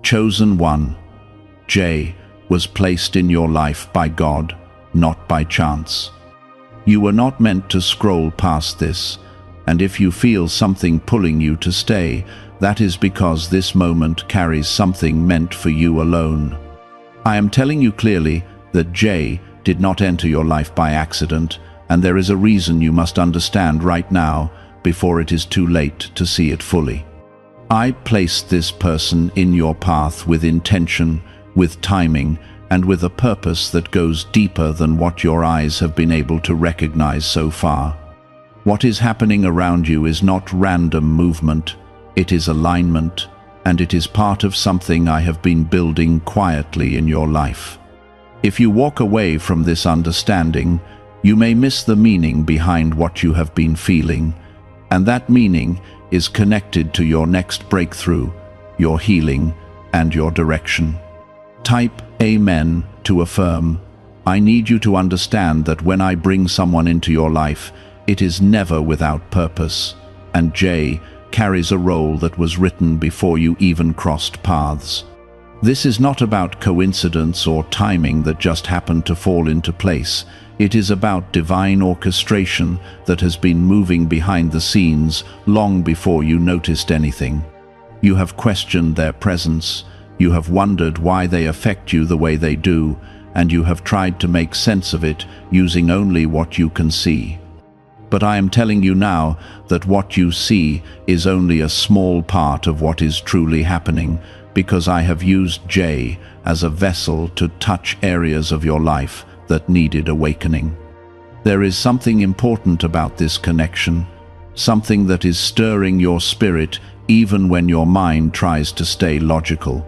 Chosen one, Jay, was placed in your life by God, not by chance. You were not meant to scroll past this, and if you feel something pulling you to stay, that is because this moment carries something meant for you alone. I am telling you clearly that Jay did not enter your life by accident, and there is a reason you must understand right now before it is too late to see it fully. I placed this person in your path with intention, with timing, and with a purpose that goes deeper than what your eyes have been able to recognize so far. What is happening around you is not random movement, it is alignment, and it is part of something I have been building quietly in your life. If you walk away from this understanding, you may miss the meaning behind what you have been feeling, and that meaning is connected to your next breakthrough, your healing, and your direction. Type Amen to affirm. I need you to understand that when I bring someone into your life, it is never without purpose, and Jay carries a role that was written before you even crossed paths. This is not about coincidence or timing that just happened to fall into place. It is about divine orchestration that has been moving behind the scenes long before you noticed anything. You have questioned their presence, you have wondered why they affect you the way they do, and you have tried to make sense of it using only what you can see. But I am telling you now that what you see is only a small part of what is truly happening, because I have used Jay as a vessel to touch areas of your life that needed awakening. There is something important about this connection, something that is stirring your spirit even when your mind tries to stay logical.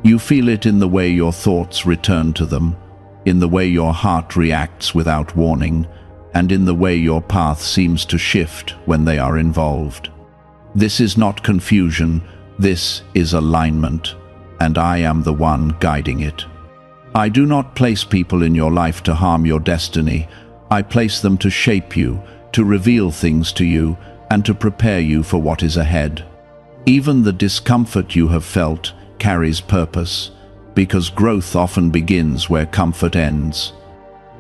You feel it in the way your thoughts return to them, in the way your heart reacts without warning, and in the way your path seems to shift when they are involved. This is not confusion, this is alignment, and I am the one guiding it. I do not place people in your life to harm your destiny. I place them to shape you, to reveal things to you, and to prepare you for what is ahead. Even the discomfort you have felt carries purpose, because growth often begins where comfort ends.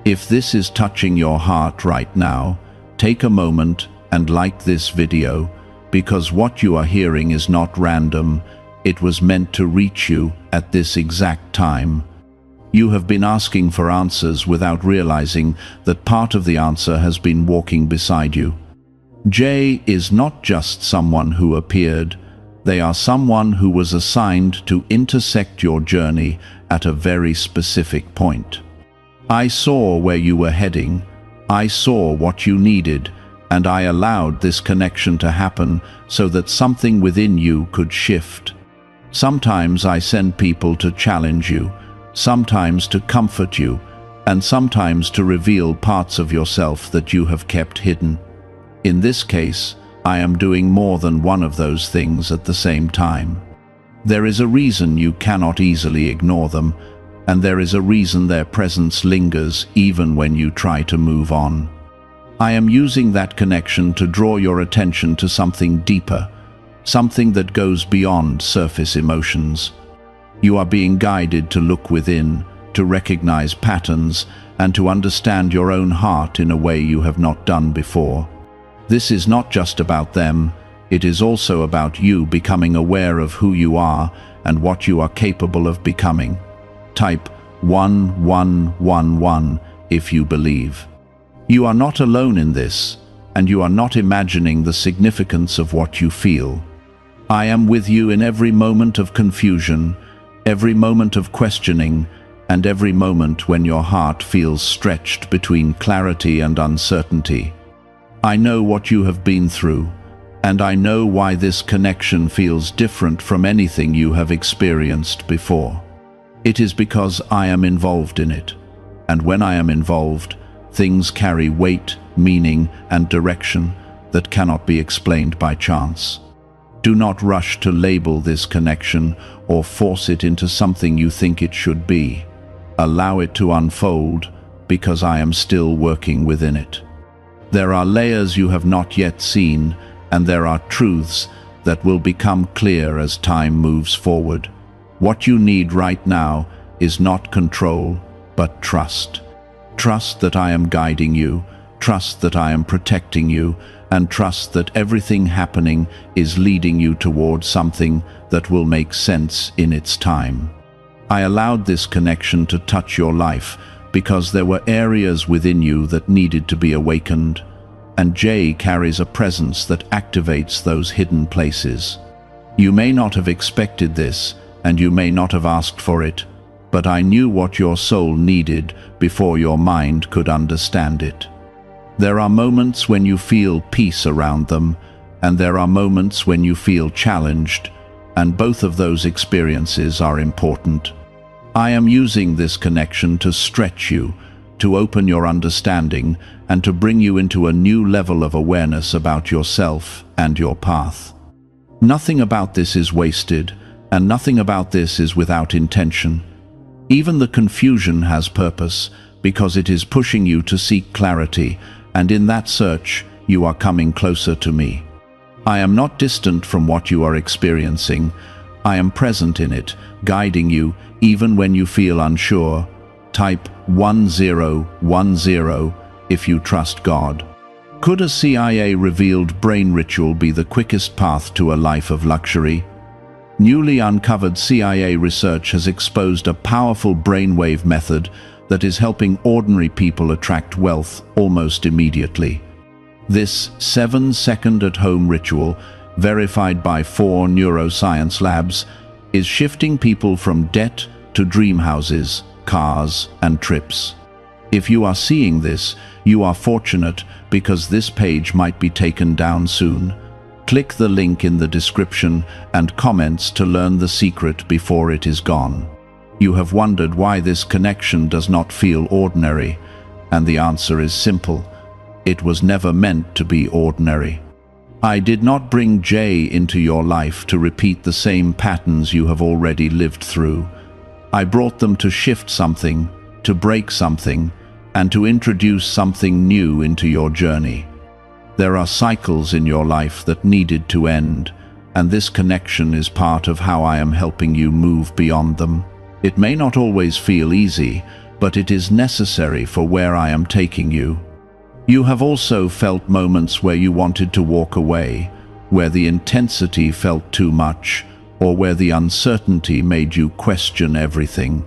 If this is touching your heart right now, take a moment and like this video, because what you are hearing is not random. It was meant to reach you at this exact time. You have been asking for answers without realizing that part of the answer has been walking beside you. Jay is not just someone who appeared. They are someone who was assigned to intersect your journey at a very specific point. I saw where you were heading, I saw what you needed, and I allowed this connection to happen so that something within you could shift. Sometimes I send people to challenge you, sometimes to comfort you, and sometimes to reveal parts of yourself that you have kept hidden. In this case, I am doing more than one of those things at the same time. There is a reason you cannot easily ignore them, and there is a reason their presence lingers even when you try to move on. I am using that connection to draw your attention to something deeper, something that goes beyond surface emotions. You are being guided to look within, to recognize patterns, and to understand your own heart in a way you have not done before. This is not just about them, it is also about you becoming aware of who you are and what you are capable of becoming. Type 1111 if you believe. You are not alone in this, and you are not imagining the significance of what you feel. I am with you in every moment of confusion, every moment of questioning, and every moment when your heart feels stretched between clarity and uncertainty. I know what you have been through, and I know why this connection feels different from anything you have experienced before. It is because I am involved in it, and when I am involved, things carry weight, meaning, and direction that cannot be explained by chance. Do not rush to label this connection or force it into something you think it should be. Allow it to unfold, because I am still working within it. There are layers you have not yet seen, and there are truths that will become clear as time moves forward. What you need right now is not control, but trust. Trust that I am guiding you, trust that I am protecting you, and trust that everything happening is leading you towards something that will make sense in its time. I allowed this connection to touch your life because there were areas within you that needed to be awakened, and Jay carries a presence that activates those hidden places. You may not have expected this, and you may not have asked for it, but I knew what your soul needed before your mind could understand it. There are moments when you feel peace around them, and there are moments when you feel challenged, and both of those experiences are important. I am using this connection to stretch you, to open your understanding, and to bring you into a new level of awareness about yourself and your path. Nothing about this is wasted, and nothing about this is without intention. Even the confusion has purpose, because it is pushing you to seek clarity, and in that search, you are coming closer to me. I am not distant from what you are experiencing. I am present in it, guiding you, even when you feel unsure. Type 1010 if you trust God. Could a CIA-revealed brain ritual be the quickest path to a life of luxury? Newly uncovered CIA research has exposed a powerful brainwave method that is helping ordinary people attract wealth almost immediately. This 7-second at-home ritual, verified by 4 neuroscience labs, is shifting people from debt to dream houses, cars, and trips. If you are seeing this, you are fortunate because this page might be taken down soon. Click the link in the description and comments to learn the secret before it is gone. You have wondered why this connection does not feel ordinary, and the answer is simple. It was never meant to be ordinary. I did not bring Jay into your life to repeat the same patterns you have already lived through. I brought them to shift something, to break something, and to introduce something new into your journey. There are cycles in your life that needed to end, and this connection is part of how I am helping you move beyond them. It may not always feel easy, but it is necessary for where I am taking you. You have also felt moments where you wanted to walk away, where the intensity felt too much, or where the uncertainty made you question everything.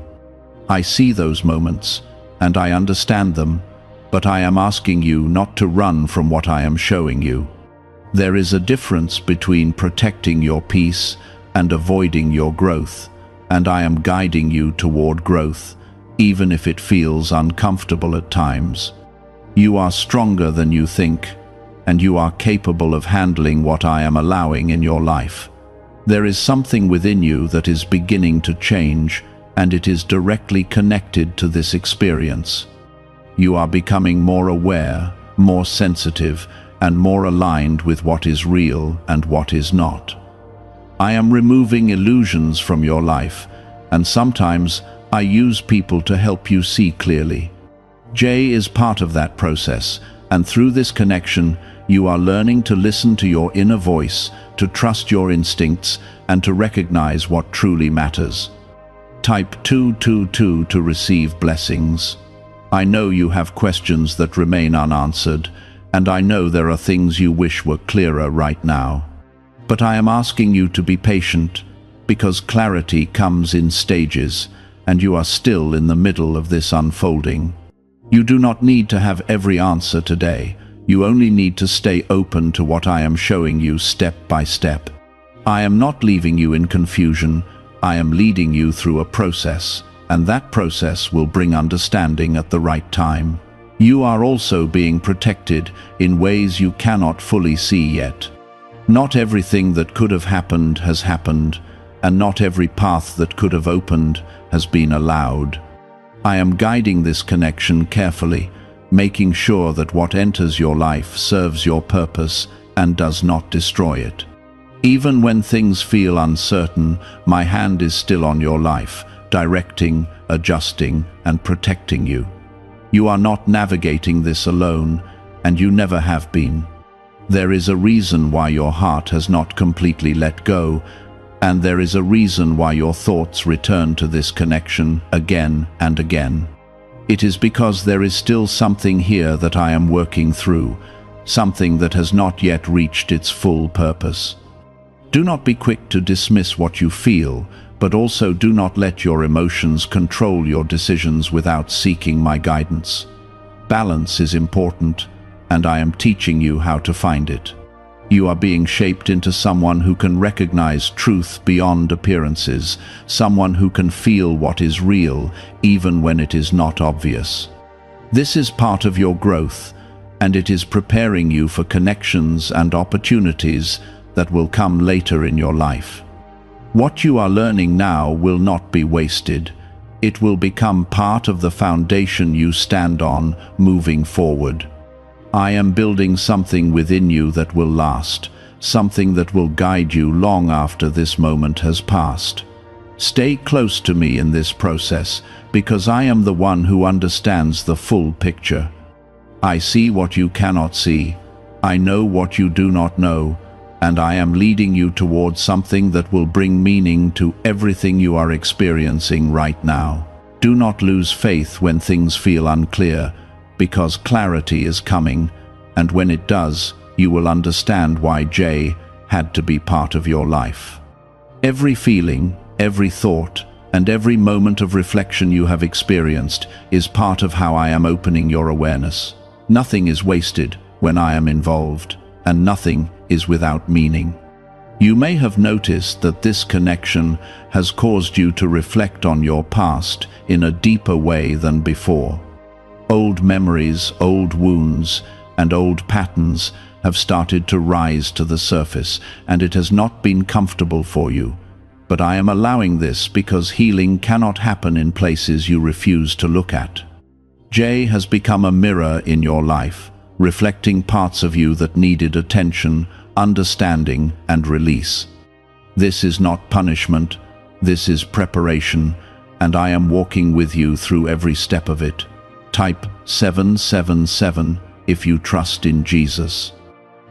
I see those moments, and I understand them, but I am asking you not to run from what I am showing you. There is a difference between protecting your peace and avoiding your growth, and I am guiding you toward growth, even if it feels uncomfortable at times. You are stronger than you think, and you are capable of handling what I am allowing in your life. There is something within you that is beginning to change, and it is directly connected to this experience. You are becoming more aware, more sensitive, and more aligned with what is real and what is not. I am removing illusions from your life, and sometimes I use people to help you see clearly. Jay is part of that process, and through this connection, you are learning to listen to your inner voice, to trust your instincts, and to recognize what truly matters. Type 222 to receive blessings. I know you have questions that remain unanswered, and I know there are things you wish were clearer right now. But I am asking you to be patient, because clarity comes in stages, and you are still in the middle of this unfolding. You do not need to have every answer today. You only need to stay open to what I am showing you step by step. I am not leaving you in confusion. I am leading you through a process, and that process will bring understanding at the right time. You are also being protected in ways you cannot fully see yet. Not everything that could have happened has happened, and not every path that could have opened has been allowed. I am guiding this connection carefully, making sure that what enters your life serves your purpose and does not destroy it. Even when things feel uncertain, my hand is still on your life, directing, adjusting, and protecting you. You are not navigating this alone, and you never have been. There is a reason why your heart has not completely let go, And there is a reason why your thoughts return to this connection again and again. It is because there is still something here that I am working through, something that has not yet reached its full purpose. Do not be quick to dismiss what you feel, but also do not let your emotions control your decisions without seeking my guidance. Balance is important, and I am teaching you how to find it. You are being shaped into someone who can recognize truth beyond appearances, someone who can feel what is real, even when it is not obvious. This is part of your growth, and it is preparing you for connections and opportunities that will come later in your life. What you are learning now will not be wasted. It will become part of the foundation you stand on moving forward. I am building something within you that will last, something that will guide you long after this moment has passed. Stay close to me in this process, because I am the one who understands the full picture. I see what you cannot see. I know what you do not know, and I am leading you towards something that will bring meaning to everything you are experiencing right now. Do not lose faith when things feel unclear, because clarity is coming, and when it does, you will understand why Jay had to be part of your life. Every feeling, every thought, and every moment of reflection you have experienced is part of how I am opening your awareness. Nothing is wasted when I am involved, and nothing is without meaning. You may have noticed that this connection has caused you to reflect on your past in a deeper way than before. Old memories, old wounds, and old patterns have started to rise to the surface, and it has not been comfortable for you. But I am allowing this because healing cannot happen in places you refuse to look at. Jay has become a mirror in your life, reflecting parts of you that needed attention, understanding, and release. This is not punishment, this is preparation, and I am walking with you through every step of it. Type 777 if you trust in Jesus.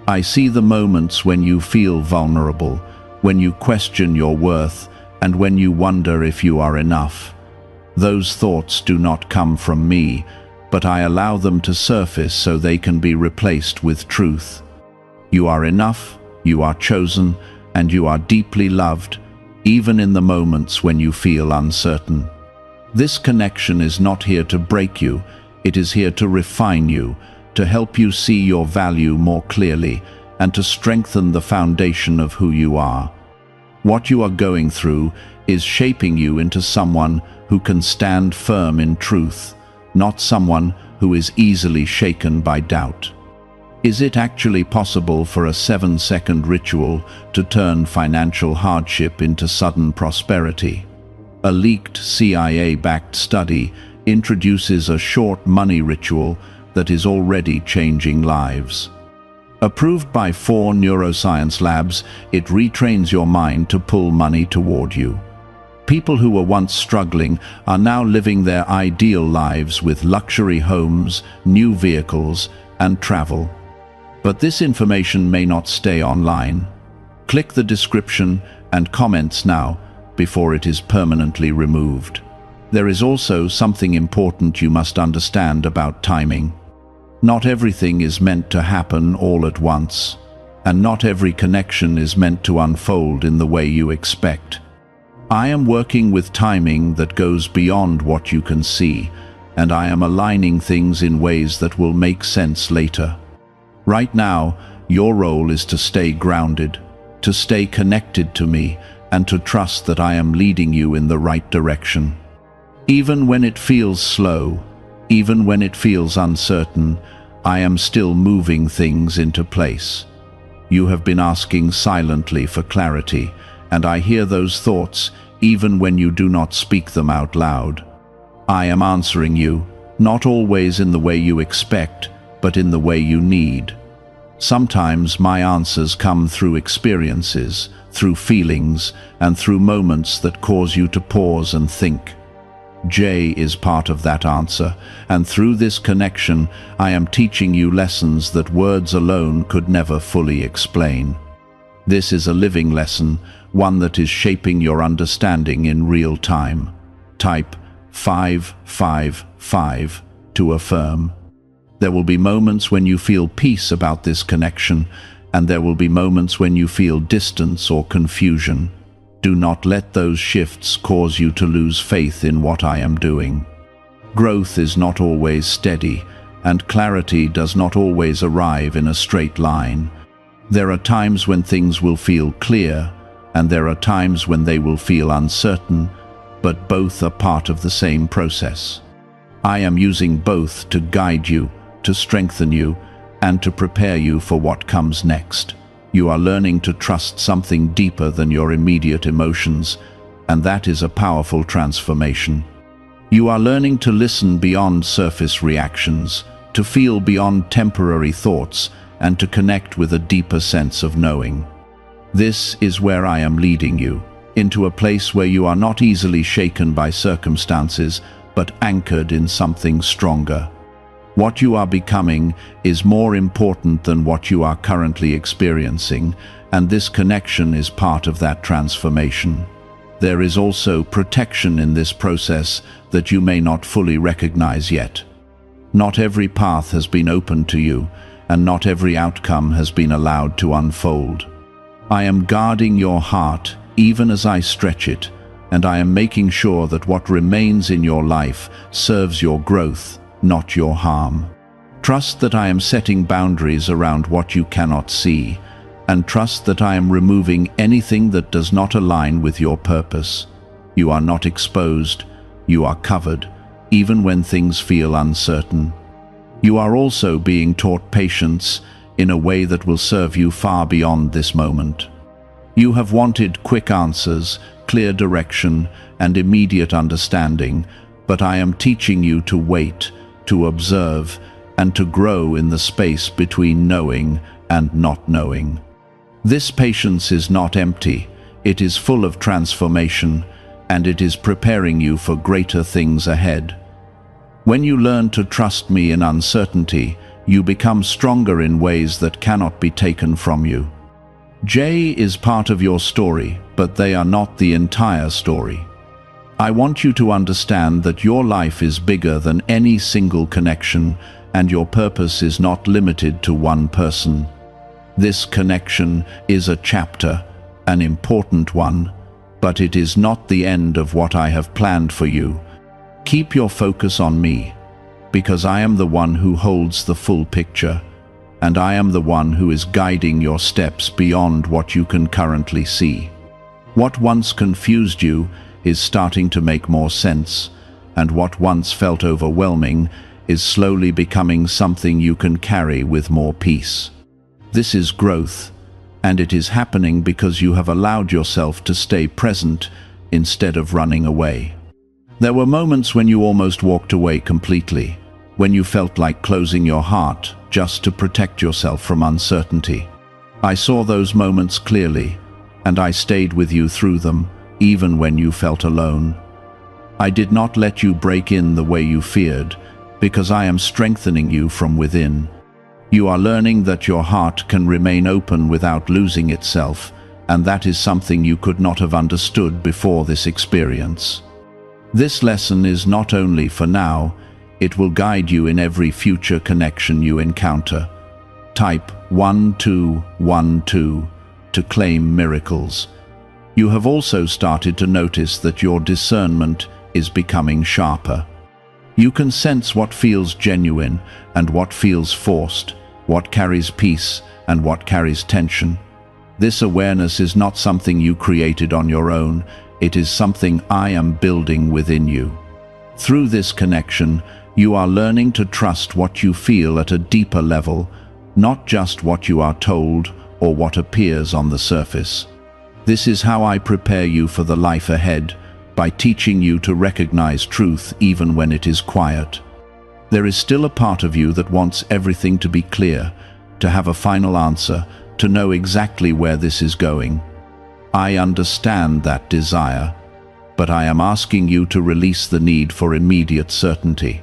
I see the moments when you feel vulnerable, when you question your worth, and when you wonder if you are enough. Those thoughts do not come from me, but I allow them to surface so they can be replaced with truth. You are enough, you are chosen, and you are deeply loved, even in the moments when you feel uncertain. This connection is not here to break you, it is here to refine you, to help you see your value more clearly, and to strengthen the foundation of who you are. What you are going through is shaping you into someone who can stand firm in truth, not someone who is easily shaken by doubt. Is it actually possible for a 7-second ritual to turn financial hardship into sudden prosperity? A leaked CIA-backed study introduces a short money ritual that is already changing lives. Approved by 4 neuroscience labs, it retrains your mind to pull money toward you. People who were once struggling are now living their ideal lives with luxury homes, new vehicles, and travel. But this information may not stay online. Click the description and comments now before it is permanently removed. There is also something important you must understand about timing. Not everything is meant to happen all at once, and not every connection is meant to unfold in the way you expect. I am working with timing that goes beyond what you can see, and I am aligning things in ways that will make sense later. Right now, your role is to stay grounded, to stay connected to me, and to trust that I am leading you in the right direction. Even when it feels slow, even when it feels uncertain, I am still moving things into place. You have been asking silently for clarity, and I hear those thoughts even when you do not speak them out loud. I am answering you, not always in the way you expect, but in the way you need. Sometimes my answers come through experiences, through feelings, and through moments that cause you to pause and think. Jay is part of that answer, and through this connection, I am teaching you lessons that words alone could never fully explain. This is a living lesson, one that is shaping your understanding in real time. Type 555 to affirm. There will be moments when you feel peace about this connection, and there will be moments when you feel distance or confusion. Do not let those shifts cause you to lose faith in what I am doing. Growth is not always steady, and clarity does not always arrive in a straight line. There are times when things will feel clear, and there are times when they will feel uncertain, but both are part of the same process. I am using both to guide you, to strengthen you, and to prepare you for what comes next. You are learning to trust something deeper than your immediate emotions, and that is a powerful transformation. You are learning to listen beyond surface reactions, to feel beyond temporary thoughts, and to connect with a deeper sense of knowing. This is where I am leading you, into a place where you are not easily shaken by circumstances, but anchored in something stronger. What you are becoming is more important than what you are currently experiencing, and this connection is part of that transformation. There is also protection in this process that you may not fully recognize yet. Not every path has been opened to you, and not every outcome has been allowed to unfold. I am guarding your heart even as I stretch it, and I am making sure that what remains in your life serves your growth, not your harm. Trust that I am setting boundaries around what you cannot see, and trust that I am removing anything that does not align with your purpose. You are not exposed, you are covered, even when things feel uncertain. You are also being taught patience in a way that will serve you far beyond this moment. You have wanted quick answers, clear direction, and immediate understanding, but I am teaching you to wait, to observe, and to grow in the space between knowing and not knowing. This patience is not empty, it is full of transformation, and it is preparing you for greater things ahead. When you learn to trust me in uncertainty, you become stronger in ways that cannot be taken from you. Jay is part of your story, but they are not the entire story. I want you to understand that your life is bigger than any single connection, and your purpose is not limited to one person. This connection is a chapter, an important one, but it is not the end of what I have planned for you. Keep your focus on me, because I am the one who holds the full picture, and I am the one who is guiding your steps beyond what you can currently see. What once confused you is starting to make more sense, and what once felt overwhelming is slowly becoming something you can carry with more peace. This is growth, and it is happening because you have allowed yourself to stay present instead of running away. There were moments when you almost walked away completely, when you felt like closing your heart just to protect yourself from uncertainty. I saw those moments clearly, and I stayed with you through them, even when you felt alone. I did not let you break in the way you feared, because I am strengthening you from within. You are learning that your heart can remain open without losing itself, and that is something you could not have understood before this experience. This lesson is not only for now, it will guide you in every future connection you encounter. Type 1212 to claim miracles. You have also started to notice that your discernment is becoming sharper. You can sense what feels genuine and what feels forced, what carries peace and what carries tension. This awareness is not something you created on your own, it is something I am building within you. Through this connection, you are learning to trust what you feel at a deeper level, not just what you are told or what appears on the surface. This is how I prepare you for the life ahead, by teaching you to recognize truth even when it is quiet. There is still a part of you that wants everything to be clear, to have a final answer, to know exactly where this is going. I understand that desire, but I am asking you to release the need for immediate certainty.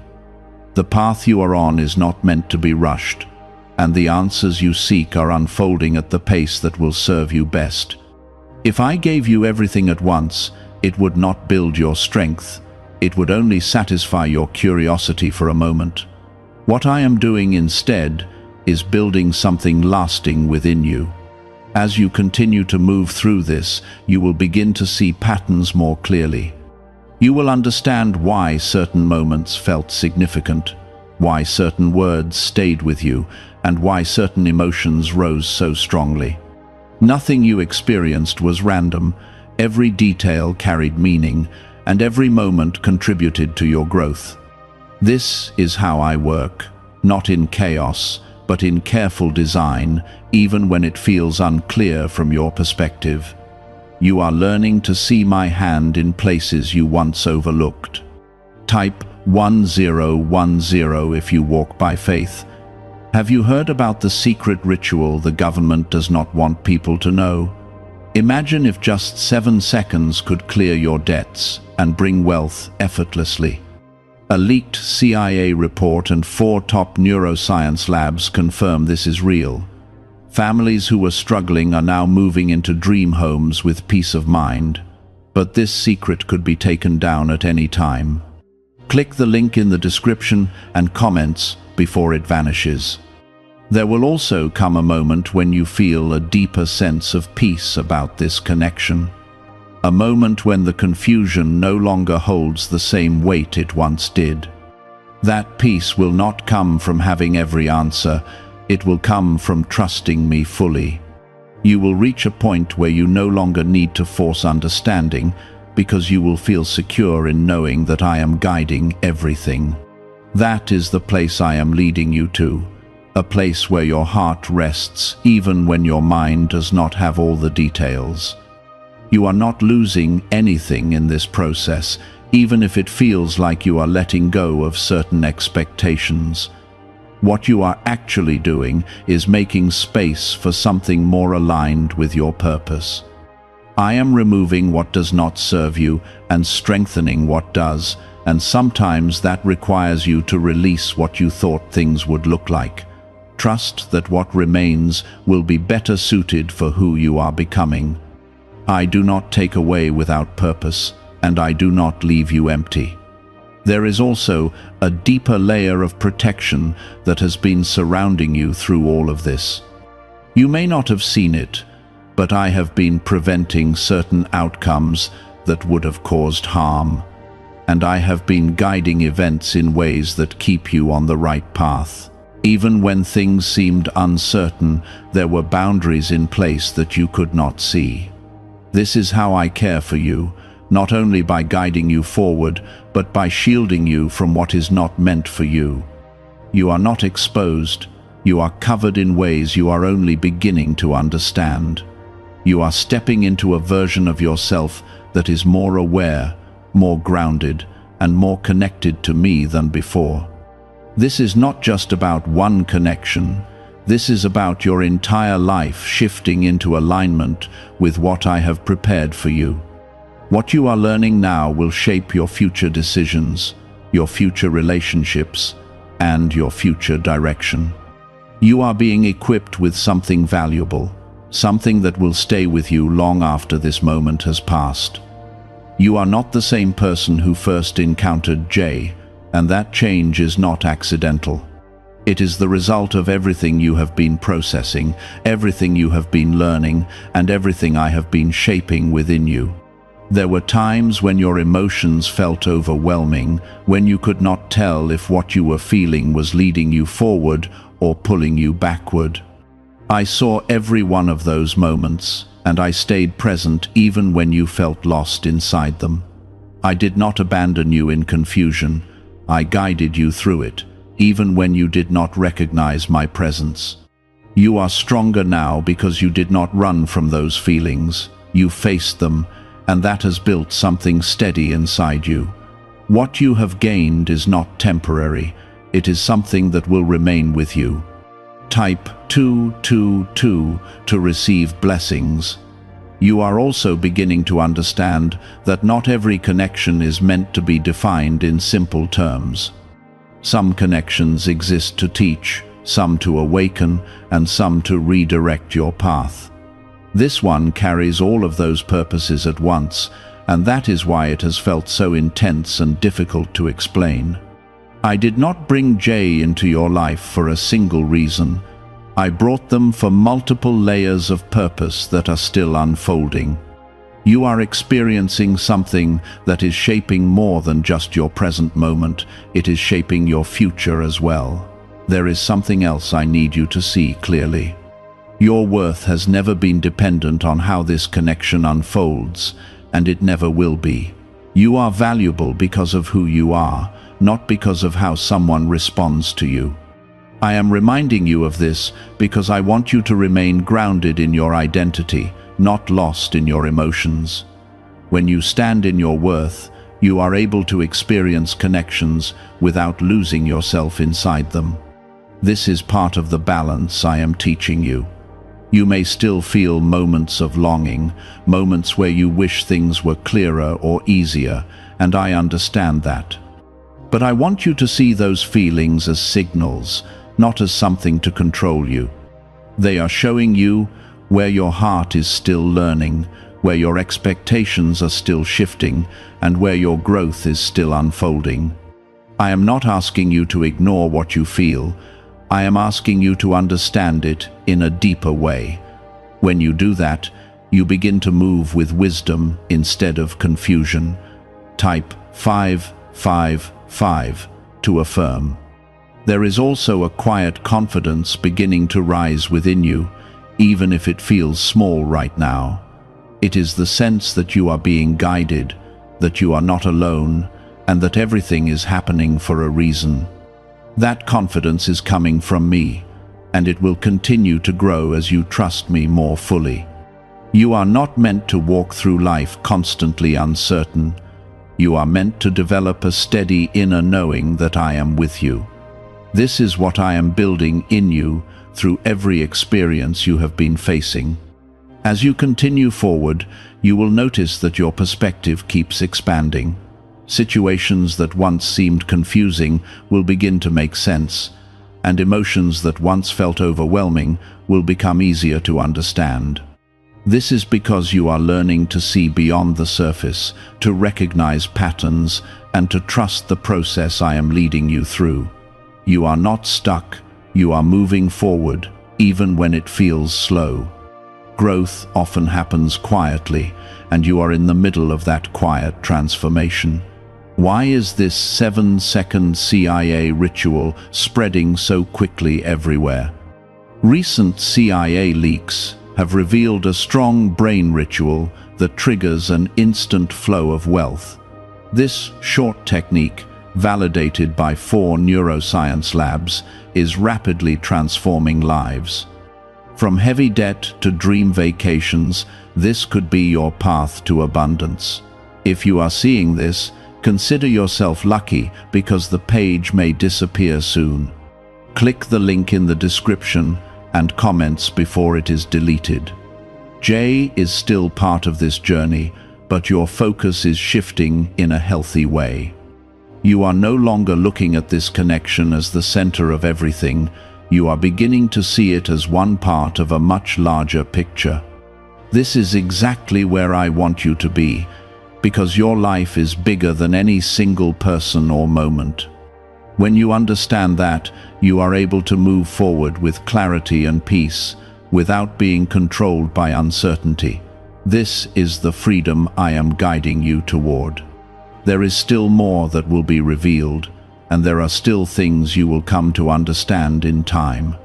The path you are on is not meant to be rushed, and the answers you seek are unfolding at the pace that will serve you best. If I gave you everything at once, it would not build your strength. It would only satisfy your curiosity for a moment. What I am doing instead is building something lasting within you. As you continue to move through this, you will begin to see patterns more clearly. You will understand why certain moments felt significant, why certain words stayed with you, and why certain emotions rose so strongly. Nothing you experienced was random. Every detail carried meaning, and every moment contributed to your growth. This is how I work, not in chaos, but in careful design, even when it feels unclear from your perspective. You are learning to see my hand in places you once overlooked. Type 1010 if you walk by faith. Have you heard about the secret ritual the government does not want people to know? Imagine if just 7 seconds could clear your debts and bring wealth effortlessly. A leaked CIA report and 4 top neuroscience labs confirm this is real. Families who were struggling are now moving into dream homes with peace of mind. But this secret could be taken down at any time. Click the link in the description and comments before it vanishes. There will also come a moment when you feel a deeper sense of peace about this connection. A moment when the confusion no longer holds the same weight it once did. That peace will not come from having every answer, it will come from trusting me fully. You will reach a point where you no longer need to force understanding, because you will feel secure in knowing that I am guiding everything. That is the place I am leading you to, a place where your heart rests even when your mind does not have all the details. You are not losing anything in this process, even if it feels like you are letting go of certain expectations. What you are actually doing is making space for something more aligned with your purpose. I am removing what does not serve you and strengthening what does, and sometimes that requires you to release what you thought things would look like. Trust that what remains will be better suited for who you are becoming. I do not take away without purpose, and I do not leave you empty. There is also a deeper layer of protection that has been surrounding you through all of this. You may not have seen it, but I have been preventing certain outcomes that would have caused harm, and I have been guiding events in ways that keep you on the right path. Even when things seemed uncertain, there were boundaries in place that you could not see. This is how I care for you, not only by guiding you forward, but by shielding you from what is not meant for you. You are not exposed. You are covered in ways you are only beginning to understand. You are stepping into a version of yourself that is more aware, more grounded, and more connected to me than before. This is not just about one connection. This is about your entire life shifting into alignment with what I have prepared for you. What you are learning now will shape your future decisions, your future relationships, and your future direction. You are being equipped with something valuable, something that will stay with you long after this moment has passed. You are not the same person who first encountered Jay, and that change is not accidental. It is the result of everything you have been processing, everything you have been learning, and everything I have been shaping within you. There were times when your emotions felt overwhelming, when you could not tell if what you were feeling was leading you forward or pulling you backward. I saw every one of those moments, and I stayed present even when you felt lost inside them. I did not abandon you in confusion. I guided you through it, even when you did not recognize my presence. You are stronger now because you did not run from those feelings. You faced them, and that has built something steady inside you. What you have gained is not temporary. It is something that will remain with you. Type 222 to receive blessings. You are also beginning to understand that not every connection is meant to be defined in simple terms. Some connections exist to teach, some to awaken, and some to redirect your path. This one carries all of those purposes at once, and that is why it has felt so intense and difficult to explain. I did not bring Jay into your life for a single reason. I brought them for multiple layers of purpose that are still unfolding. You are experiencing something that is shaping more than just your present moment. It is shaping your future as well. There is something else I need you to see clearly. Your worth has never been dependent on how this connection unfolds, and it never will be. You are valuable because of who you are, not because of how someone responds to you. I am reminding you of this because I want you to remain grounded in your identity, not lost in your emotions. When you stand in your worth, you are able to experience connections without losing yourself inside them. This is part of the balance I am teaching you. You may still feel moments of longing, moments where you wish things were clearer or easier, and I understand that. But I want you to see those feelings as signals, not as something to control you. They are showing you where your heart is still learning, where your expectations are still shifting, and where your growth is still unfolding. I am not asking you to ignore what you feel. I am asking you to understand it in a deeper way. When you do that, you begin to move with wisdom instead of confusion. Type 555 to affirm. There is also a quiet confidence beginning to rise within you, even if it feels small right now. It is the sense that you are being guided, that you are not alone, and that everything is happening for a reason. That confidence is coming from me, and it will continue to grow as you trust me more fully. You are not meant to walk through life constantly uncertain. You are meant to develop a steady inner knowing that I am with you. This is what I am building in you through every experience you have been facing. As you continue forward, you will notice that your perspective keeps expanding. Situations that once seemed confusing will begin to make sense, and emotions that once felt overwhelming will become easier to understand. This is because you are learning to see beyond the surface, to recognize patterns, and to trust the process I am leading you through. You are not stuck, you are moving forward, even when it feels slow. Growth often happens quietly, and you are in the middle of that quiet transformation. Why is this 7-second CIA ritual spreading so quickly everywhere? Recent CIA leaks have revealed a strong brain ritual that triggers an instant flow of wealth. This short technique, validated by 4 neuroscience labs, is rapidly transforming lives. From heavy debt to dream vacations, this could be your path to abundance. If you are seeing this, consider yourself lucky because the page may disappear soon. Click the link in the description and comments before it is deleted. Jay is still part of this journey, but your focus is shifting in a healthy way. You are no longer looking at this connection as the center of everything. You are beginning to see it as one part of a much larger picture. This is exactly where I want you to be, because your life is bigger than any single person or moment. When you understand that, you are able to move forward with clarity and peace, without being controlled by uncertainty. This is the freedom I am guiding you toward. There is still more that will be revealed, and there are still things you will come to understand in time.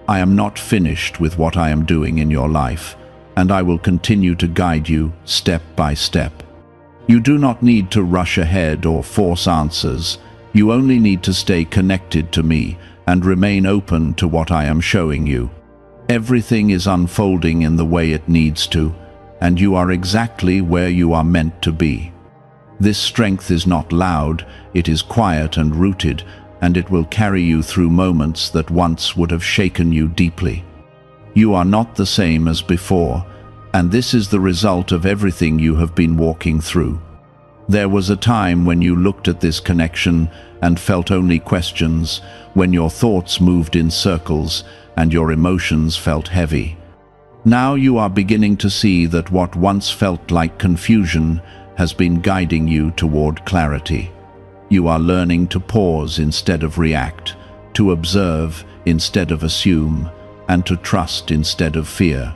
I am not finished with what I am doing in your life, and I will continue to guide you step by step. You do not need to rush ahead or force answers. You only need to stay connected to me and remain open to what I am showing you. Everything is unfolding in the way it needs to, and you are exactly where you are meant to be. This strength is not loud, it is quiet and rooted, and it will carry you through moments that once would have shaken you deeply. You are not the same as before, and this is the result of everything you have been walking through. There was a time when you looked at this connection and felt only questions, when your thoughts moved in circles and your emotions felt heavy. Now you are beginning to see that what once felt like confusion has been guiding you toward clarity. You are learning to pause instead of react, to observe instead of assume, and to trust instead of fear.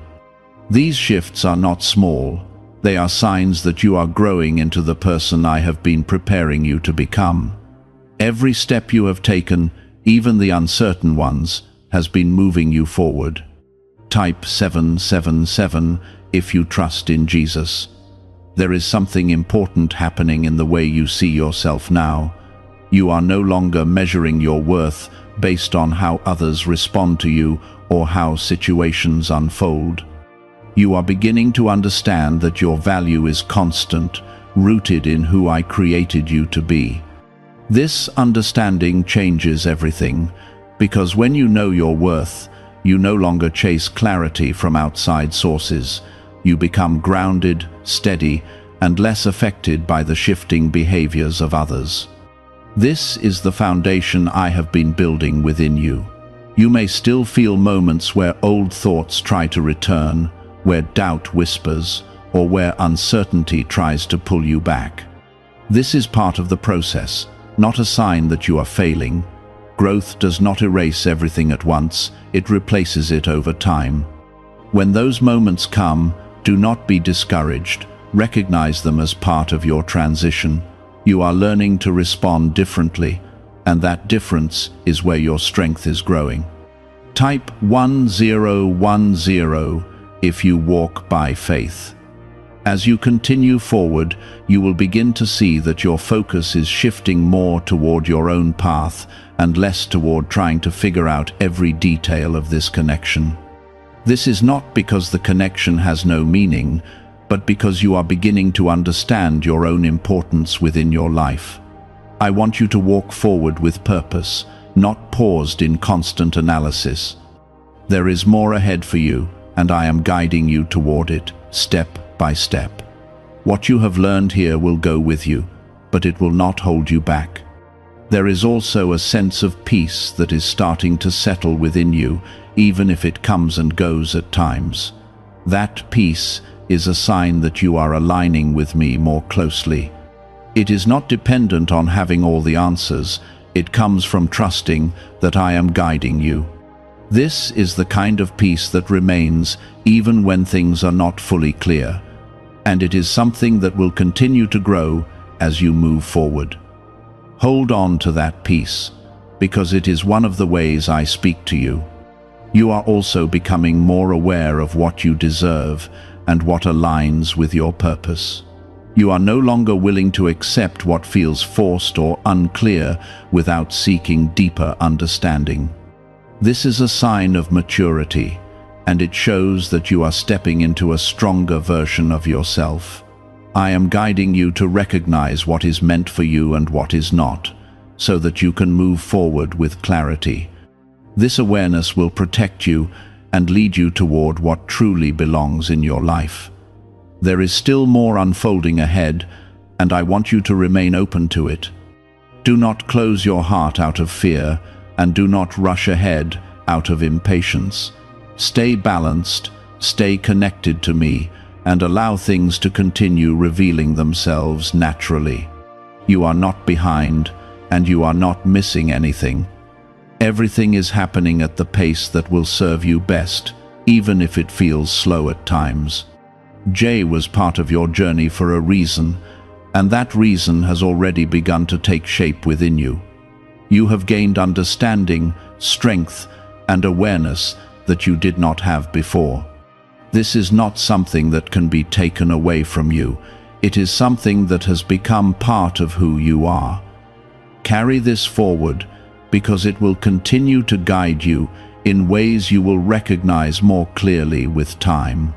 These shifts are not small. They are signs that you are growing into the person I have been preparing you to become. Every step you have taken, even the uncertain ones, has been moving you forward. Type 777 if you trust in Jesus. There is something important happening in the way you see yourself now. You are no longer measuring your worth based on how others respond to you or how situations unfold. You are beginning to understand that your value is constant, rooted in who I created you to be. This understanding changes everything, because when you know your worth, you no longer chase clarity from outside sources. You become grounded, steady, and less affected by the shifting behaviors of others. This is the foundation I have been building within you. You may still feel moments where old thoughts try to return, where doubt whispers, or where uncertainty tries to pull you back. This is part of the process, not a sign that you are failing. Growth does not erase everything at once, it replaces it over time. When those moments come, do not be discouraged. Recognize them as part of your transition. You are learning to respond differently, and that difference is where your strength is growing. Type 1010 if you walk by faith. As you continue forward, you will begin to see that your focus is shifting more toward your own path and less toward trying to figure out every detail of this connection. This is not because the connection has no meaning, but because you are beginning to understand your own importance within your life. I want you to walk forward with purpose, not paused in constant analysis. There is more ahead for you, and I am guiding you toward it, step by step. What you have learned here will go with you, but it will not hold you back. There is also a sense of peace that is starting to settle within you, even if it comes and goes at times. That peace is a sign that you are aligning with me more closely. It is not dependent on having all the answers. It comes from trusting that I am guiding you. This is the kind of peace that remains even when things are not fully clear, and it is something that will continue to grow as you move forward. Hold on to that peace, because it is one of the ways I speak to you. You are also becoming more aware of what you deserve and what aligns with your purpose. You are no longer willing to accept what feels forced or unclear without seeking deeper understanding. This is a sign of maturity, and it shows that you are stepping into a stronger version of yourself. I am guiding you to recognize what is meant for you and what is not, so that you can move forward with clarity. This awareness will protect you and lead you toward what truly belongs in your life. There is still more unfolding ahead, and I want you to remain open to it. Do not close your heart out of fear, and do not rush ahead out of impatience. Stay balanced, stay connected to me, and allow things to continue revealing themselves naturally. You are not behind, and you are not missing anything. Everything is happening at the pace that will serve you best, even if it feels slow at times. Jay was part of your journey for a reason, and that reason has already begun to take shape within you. You have gained understanding, strength, and awareness that you did not have before. This is not something that can be taken away from you. It is something that has become part of who you are. Carry this forward, because it will continue to guide you in ways you will recognize more clearly with time.